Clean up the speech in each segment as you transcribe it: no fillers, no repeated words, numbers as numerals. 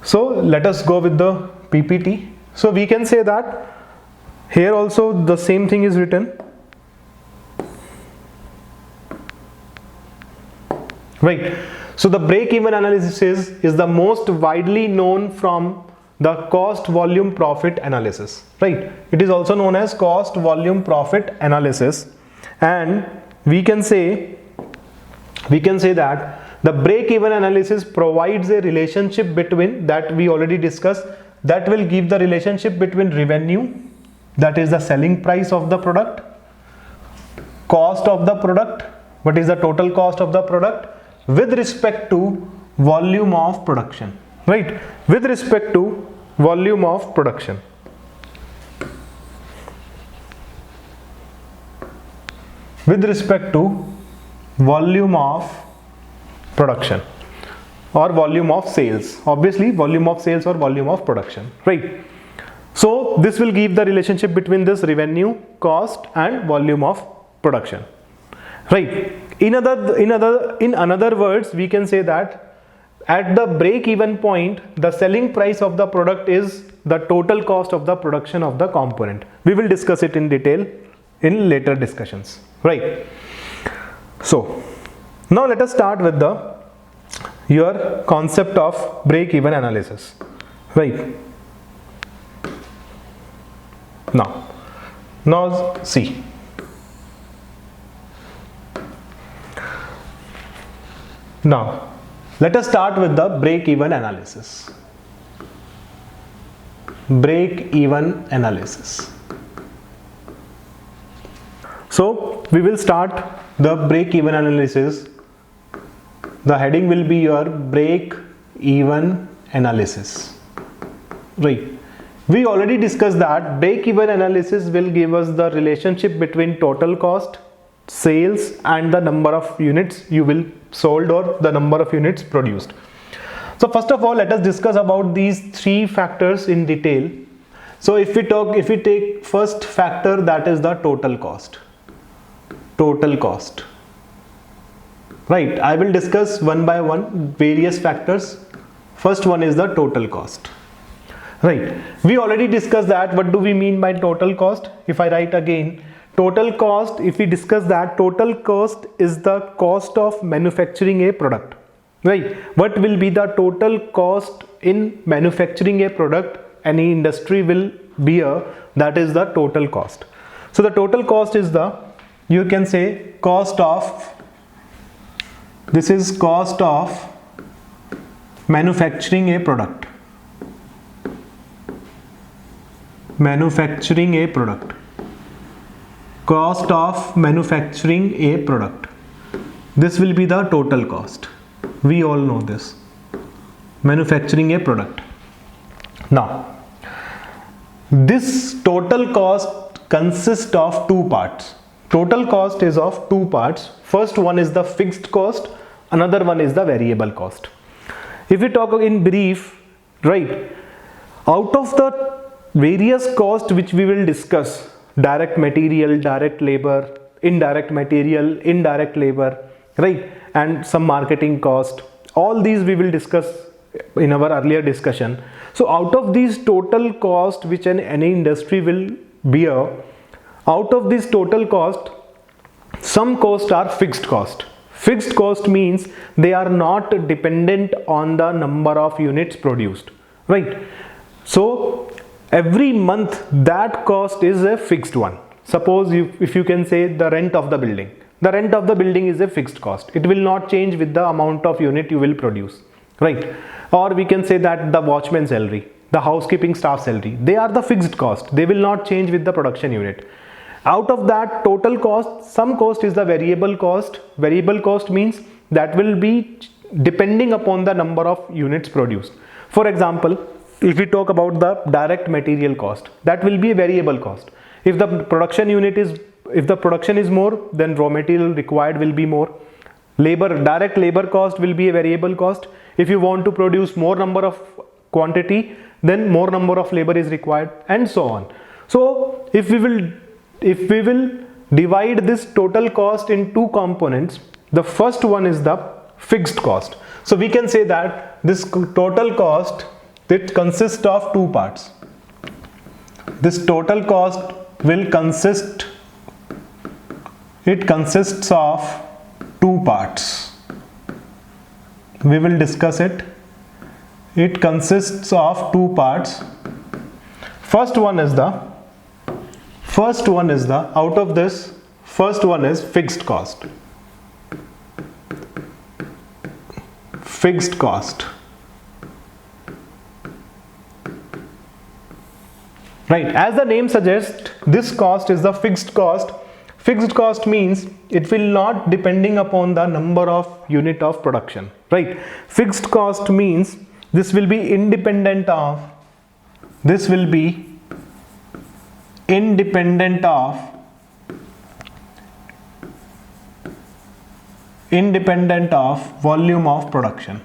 So let us go with the PPT. So we can say that here also the same thing is written, right? So the break-even analysis is the most widely known from the cost volume profit analysis, right? It is also known as cost volume profit analysis, and we can say that the break-even analysis provides a relationship between, that we already discussed, that will give the relationship between revenue, that is the selling price of the product, cost of the product, what is the total cost of the product, with respect to volume of production, right? With respect to volume of production. With respect to volume of production or volume of sales, obviously volume of sales or volume of production, right? So this will give the relationship between this revenue, cost and volume of production, right? In another words, we can say that at the break even point, the selling price of the product is the total cost of the production of the component. We will discuss it in detail in later discussions, right? So now let us start with your concept of break even analysis, right? Now see. Now, let us start with the break-even analysis. Break-even analysis. So, we will start the break-even analysis. The heading will be your break-even analysis. Right. We already discussed that break-even analysis will give us the relationship between total cost, sales and the number of units you will sold or the number of units produced. So first of all, let us discuss about these three factors in detail. So if we take first factor, that is the total cost. Total cost, right? I will discuss one by one various factors. First one is the total cost, right? We already discussed that. What do we mean by total cost? If I write again, total cost, if we discuss that, total cost is the cost of manufacturing a product, right? What will be the total cost in manufacturing a product any industry will bear? That is the total cost. So the total cost is the, you can say, cost of, this is cost of manufacturing a product. Manufacturing a product. Cost of manufacturing a product. This will be the total cost. We all know this. Manufacturing a product. Now, this total cost consists of two parts. Total cost is of two parts. First one is the fixed cost, another one is the variable cost. If we talk in brief, right, out of the various costs which we will discuss, direct material, direct labor, indirect material, indirect labor, right, and some marketing cost, all these we will discuss in our earlier discussion. So out of these total cost which any industry will bear, out of this total cost, some costs are fixed cost. Fixed cost means they are not dependent on the number of units produced, right? So every month that cost is a fixed one. Suppose if you can say the rent of the building. The rent of the building is a fixed cost. It will not change with the amount of unit you will produce, right? Or we can say that the watchman salary, the housekeeping staff salary, they are the fixed cost. They will not change with the production unit. Out of that total cost, some cost is the variable cost. Variable cost means that will be depending upon the number of units produced. For example, if we talk about the direct material cost, that will be a variable cost. If the production is more, then raw material required will be more. Direct labor cost will be a variable cost. If you want to produce more number of quantity, then more number of labor is required, and so on. So if we will divide this total cost in two components, the first one is the fixed cost. So we can say that this total cost It consists of two parts. This total cost will consists of two parts. We will discuss it. It consists of two parts. First one is the out of this, first one is fixed cost. Fixed cost. Right, as the name suggests, this cost is the fixed cost. Fixed cost means it will not depending upon the number of unit of production. Right, fixed cost means this will be independent of volume of production.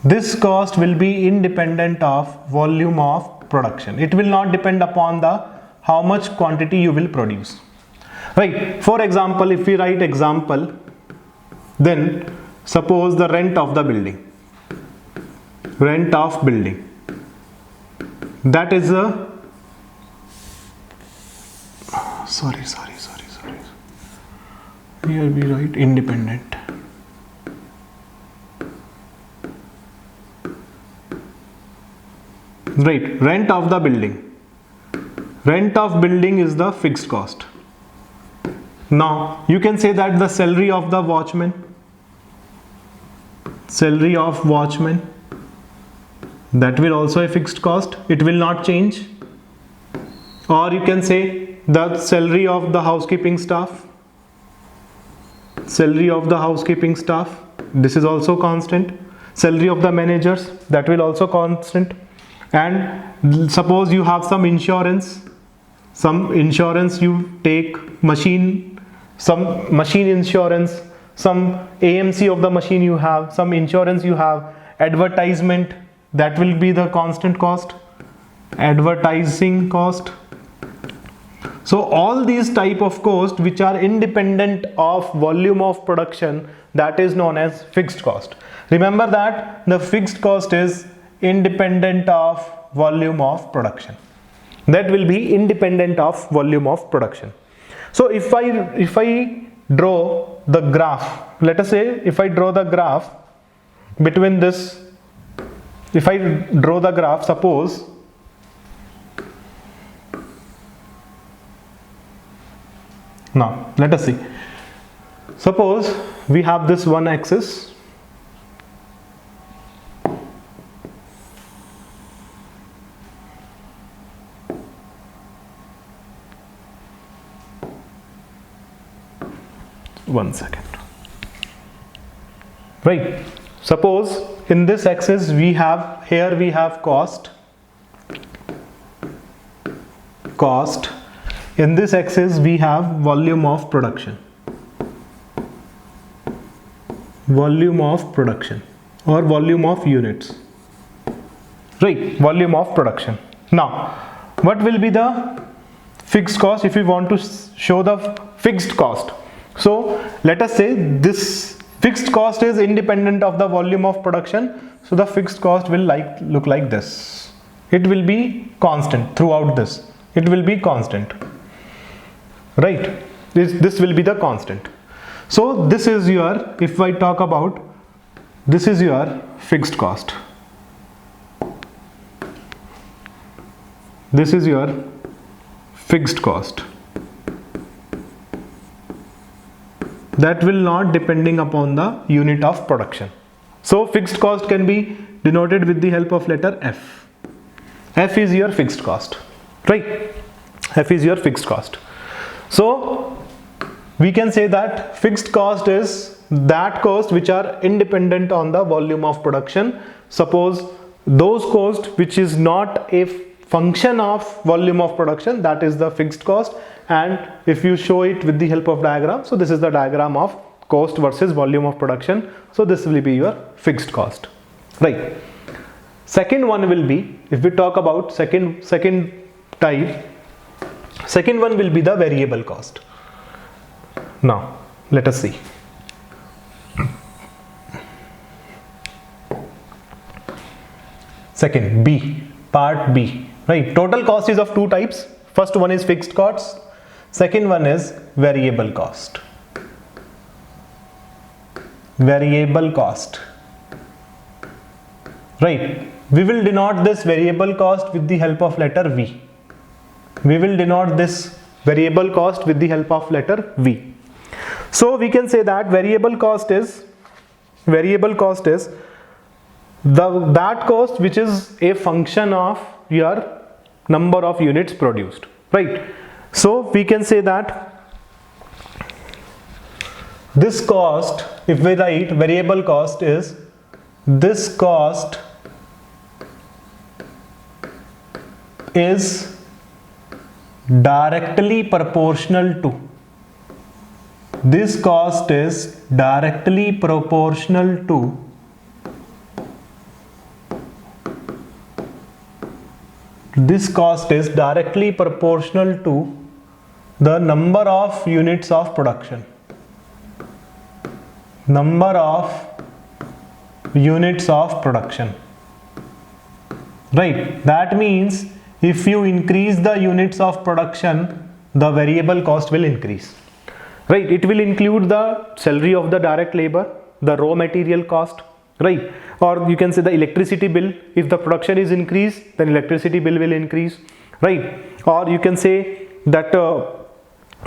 This cost will be independent of volume of production. It will not depend upon the how much quantity you will produce. Right, for example, if we write example, then suppose the rent of the building. Rent of building. That is a sorry. Here we write independent. Right, rent of the building. Rent of building is the fixed cost. Now you can say that the salary of the watchman, that will also a fixed cost. It will not change. Or you can say the salary of the housekeeping staff. This is also constant. Salary of the managers, that will also constant. And suppose you have some insurance you take, some machine insurance, some AMC of the machine you have, some insurance you have, advertisement, that will be the constant cost, advertising cost. So all these type of costs which are independent of volume of production, that is known as fixed cost. Remember that the fixed cost is independent of volume of production. That will be independent of volume of production. So if I draw the graph, let us say if I draw the graph between this, suppose now let us see, suppose we have this one axis, one second. Right, suppose in this axis we have cost, in this axis we have volume of production or volume of units. Right, volume of production. Now what will be the fixed cost if we want to show the fixed cost? So let us say this fixed cost is independent of the volume of production, so the fixed cost will look like this. It will be constant throughout this. It will be constant. Right, this will be the constant. So this is your, if I talk about, this is your fixed cost. This is your fixed cost. That will not depending upon the unit of production. So fixed cost can be denoted with the help of letter F. F is your fixed cost. Right, F is your fixed cost. So we can say that fixed cost is that cost which are independent on the volume of production. Suppose those cost which is not a function of volume of production, that is the fixed cost. And if you show it with the help of diagram, so this is the diagram of cost versus volume of production. So this will be your fixed cost. Right, second one will be, if we talk about second type, second one will be the variable cost. Now let us see. Second, B, part B, right? Total cost is of two types. First one is fixed cost. Second one is variable cost. Variable cost, right? We will denote this variable cost with the help of letter V. We will denote this variable cost with the help of letter V. So we can say that variable cost is that cost which is a function of your number of units produced, right? So we can say that this cost, if we write variable cost, is this cost is directly proportional to, this cost is directly proportional to the number of units of production. Number of units of production, right? That means if you increase the units of production, the variable cost will increase, right? It will include the salary of the direct labor, the raw material cost, right? Or you can say the electricity bill. If the production is increased, then electricity bill will increase, right? Or you can say that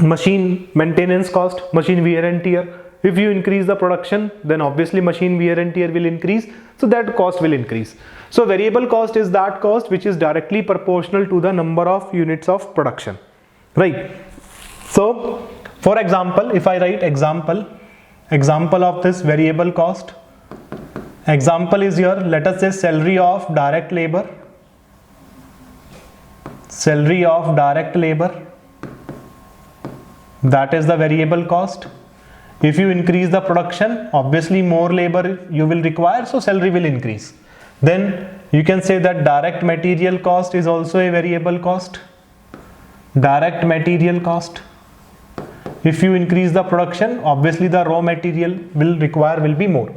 machine maintenance cost, machine wear and tear. If you increase the production, then obviously machine wear and tear will increase, so that cost will increase. So variable cost is that cost which is directly proportional to the number of units of production, right? So for example, if I write example of this variable cost, example is here, let us say salary of direct labor, that is the variable cost. If you increase the production, obviously more labor you will require, so salary will increase. Then you can say that direct material cost is also a variable cost. Direct material cost. If you increase the production, obviously the raw material will be more,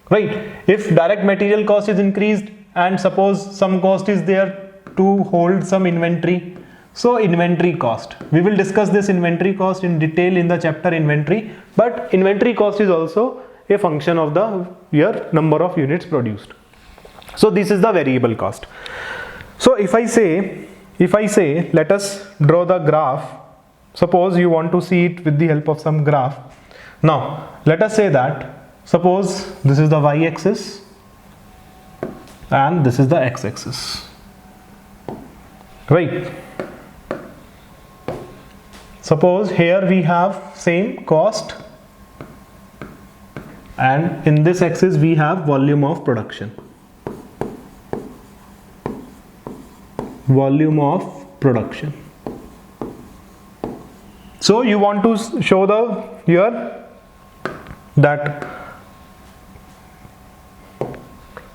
right? If direct material cost is increased and suppose some cost is there to hold some inventory, so inventory cost, we will discuss this inventory cost in detail in the chapter inventory, but inventory cost is also a function of your number of units produced. So this is the variable cost. So if I say let us draw the graph. Suppose you want to see it with the help of some graph. Now let us say that suppose this is the y-axis and this is the x-axis, right? Suppose here we have same cost and in this axis we have volume of production. Volume of production. So you want to show that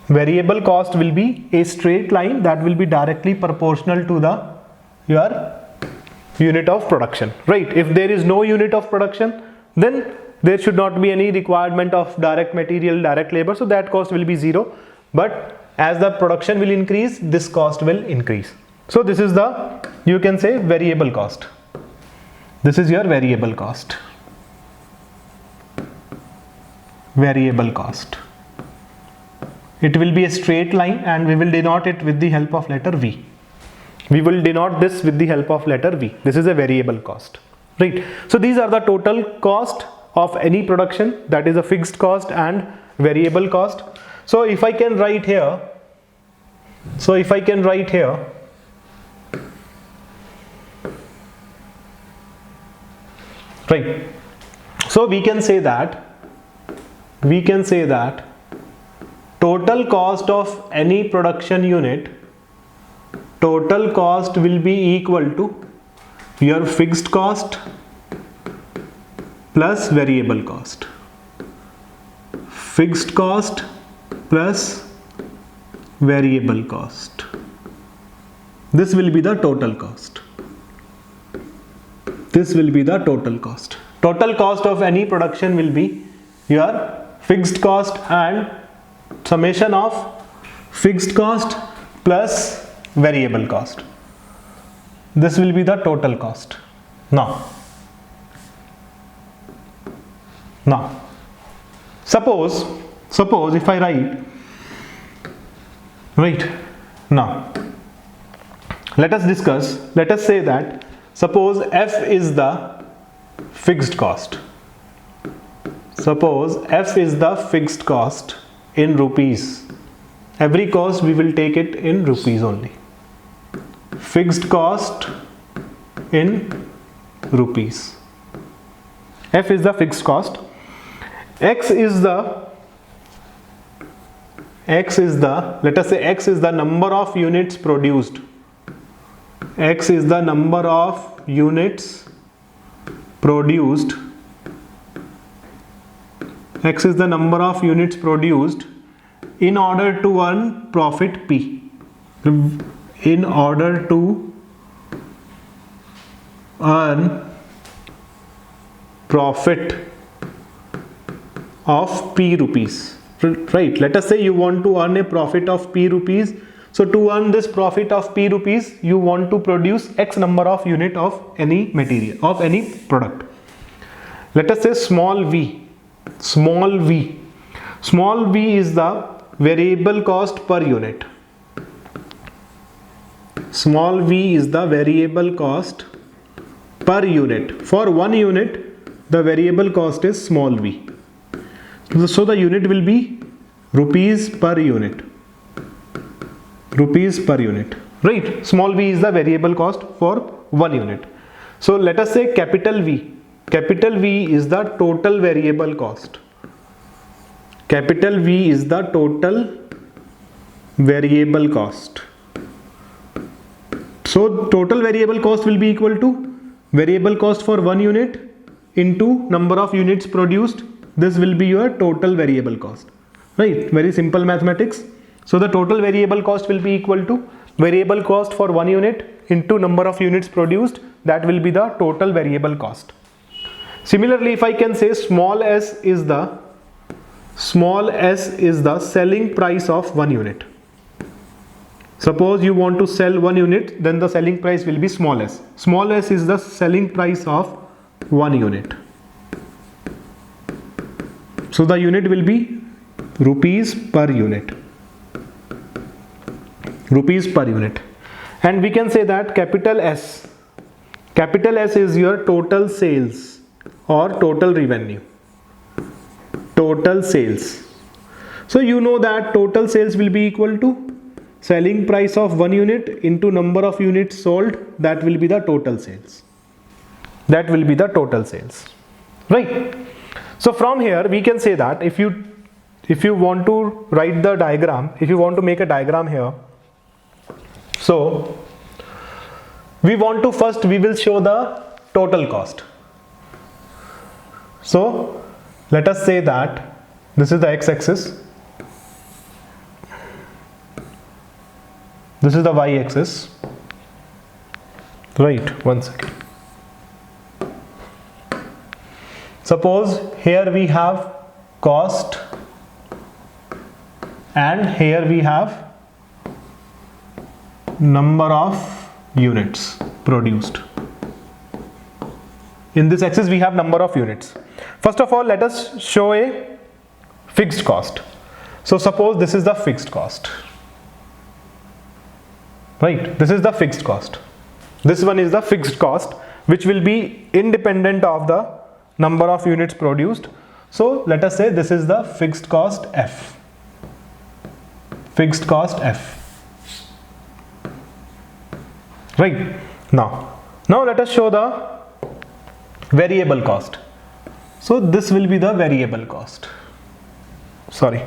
variable cost will be a straight line that will be directly proportional to your unit of production, right? If there is no unit of production, then there should not be any requirement of direct material, direct labor, so that cost will be zero. But as the production will increase, this cost will increase. So this is you can say variable cost. This is your variable cost. Variable cost. It will be a straight line and we will denote it with the help of letter V. We will denote this with the help of letter V. This is a variable cost, right? So these are the total cost of any production, that is a fixed cost and variable cost. So if I can write here, right? So we can say that total cost of any production unit, total cost will be equal to your fixed cost plus variable cost. Fixed cost plus variable cost. This will be the total cost. This will be the total cost. Total cost of any production will be your fixed cost and summation of fixed cost plus variable cost. This will be the total cost. Now suppose if I write now, let us say that suppose F is the fixed cost. Suppose F is the fixed cost in rupees. Every cost we will take it in rupees only. Fixed cost in rupees. F is the fixed cost. X is the let us say X is the number of units produced. X is the number of units produced. X is the number of units produced in order to earn profit P. In order to earn profit of P rupees. Right, let us say you want to earn a profit of P rupees. So to earn this profit of P rupees, you want to produce X number of unit of any material, of any product. Let us say small v. Small v is the variable cost per unit. Small v is the variable cost per unit. For 1 unit, the variable cost is small v. So the unit will be rupees per unit. Rupees per unit. Right? Small v is the variable cost for 1 unit. So let us say capital V. Capital V is the total variable cost. Capital V is the total variable cost. So total variable cost will be equal to variable cost for 1 unit into number of units produced. This will be your total variable cost. Right? Very simple mathematics. So the total variable cost will be equal to variable cost for 1 unit into number of units produced. That will be the total variable cost. Similarly, if I can say small s is the selling price of 1 unit. Suppose you want to sell 1 unit, then the selling price will be small s. Small s is the selling price of 1 unit. So the unit will be rupees per unit. Rupees per unit. And we can say that capital S is your total sales or total revenue. Total sales. So you know that total sales will be equal to selling price of 1 unit into number of units sold. That will be the total sales. That will be the total sales. Right? So from here we can say that if you want to write the diagram, if you want to make a diagram here, so we will show the total cost. So let us say that this is the x-axis, this is the y-axis. Right, one second. Suppose here we have cost and here we have number of units produced. In this axis we have number of units. First of all, let us show a fixed cost. So suppose this is the fixed cost. Right, this is the fixed cost. This one is the fixed cost, which will be independent of the number of units produced. So let us say this is the fixed cost F. Fixed cost F. Right. Now let us show the variable cost. So this will be the variable cost. Sorry.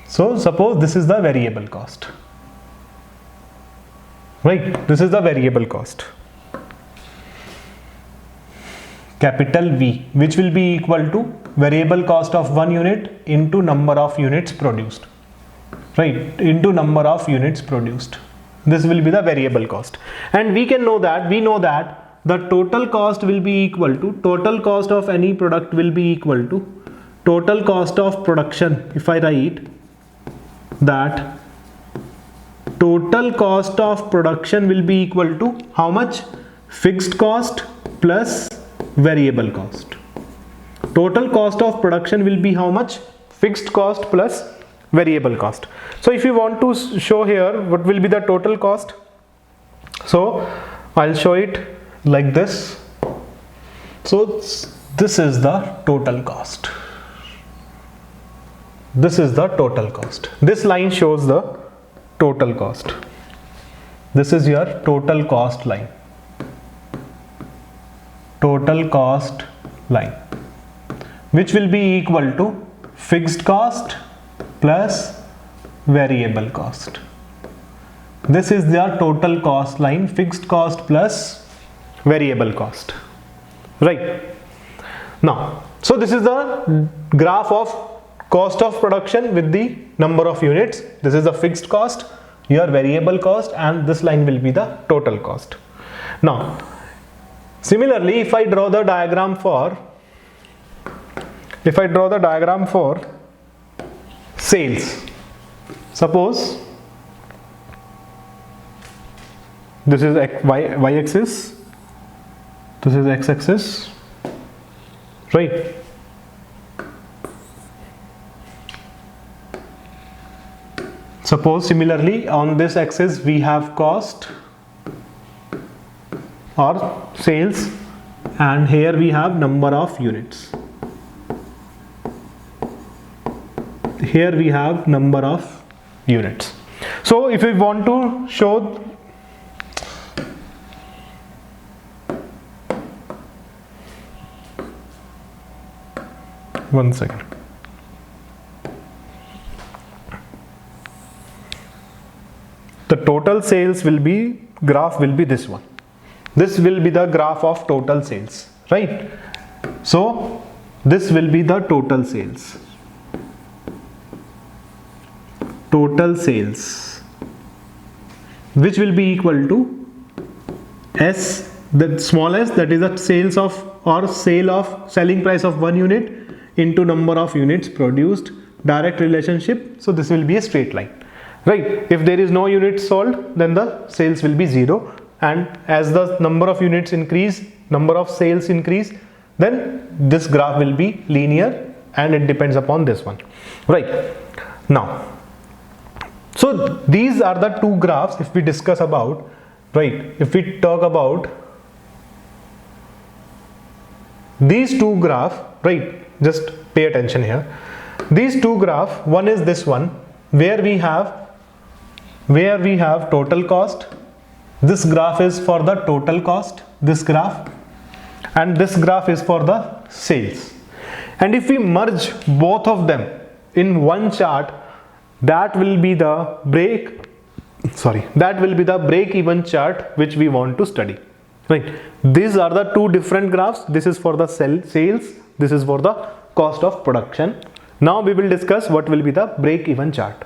So suppose this is the variable cost. Right, this is the variable cost. Capital V, which will be equal to variable cost of 1 unit into number of units produced. Right, into number of units produced. This will be the variable cost. And we know that the total cost will be equal to, total cost of any product will be equal to total cost of production. If I write that total cost of production will be equal to how much? Fixed cost plus variable cost. Total cost of production will be how much? Fixed cost plus variable cost. So if you want to show here what will be the total cost, so I'll show it like this. So this is the total cost. This is the total cost. This line shows the total cost. This is your total cost line. Total cost line, which will be equal to fixed cost plus variable cost. This is their total cost line, fixed cost plus variable cost, right? Now, so this is the graph of cost of production with the number of units. This is the fixed cost, your variable cost, and this line will be the total cost. Now, similarly, if I draw the diagram for sales, suppose this is y axis, this is x axis, right? Suppose similarly on this axis we have cost or sales, and here we have number of units. Here we have number of units. So if we want to show, one second, the total sales will be, graph will be this one. This will be the graph of total sales, right? So this will be the total sales. Total sales, which will be equal to S, the small s, that is the sales of or selling price of 1 unit into number of units produced, direct relationship. So this will be a straight line, right? If there is no units sold, then the sales will be 0, and as the number of units increase, number of sales increase, then this graph will be linear, and it depends upon this one, right? Now, so these are the two graphs if we discuss about, right? If we talk about these two graphs, right? Just pay attention here. These two graphs, one is this one where we have total cost. This graph is for the total cost, this graph, and this graph is for the sales. And if we merge both of them in one chart, that will be the break-even chart which we want to study, right? These are the two different graphs. This is for the sales, this is for the cost of production. Now we will discuss what will be the break-even chart.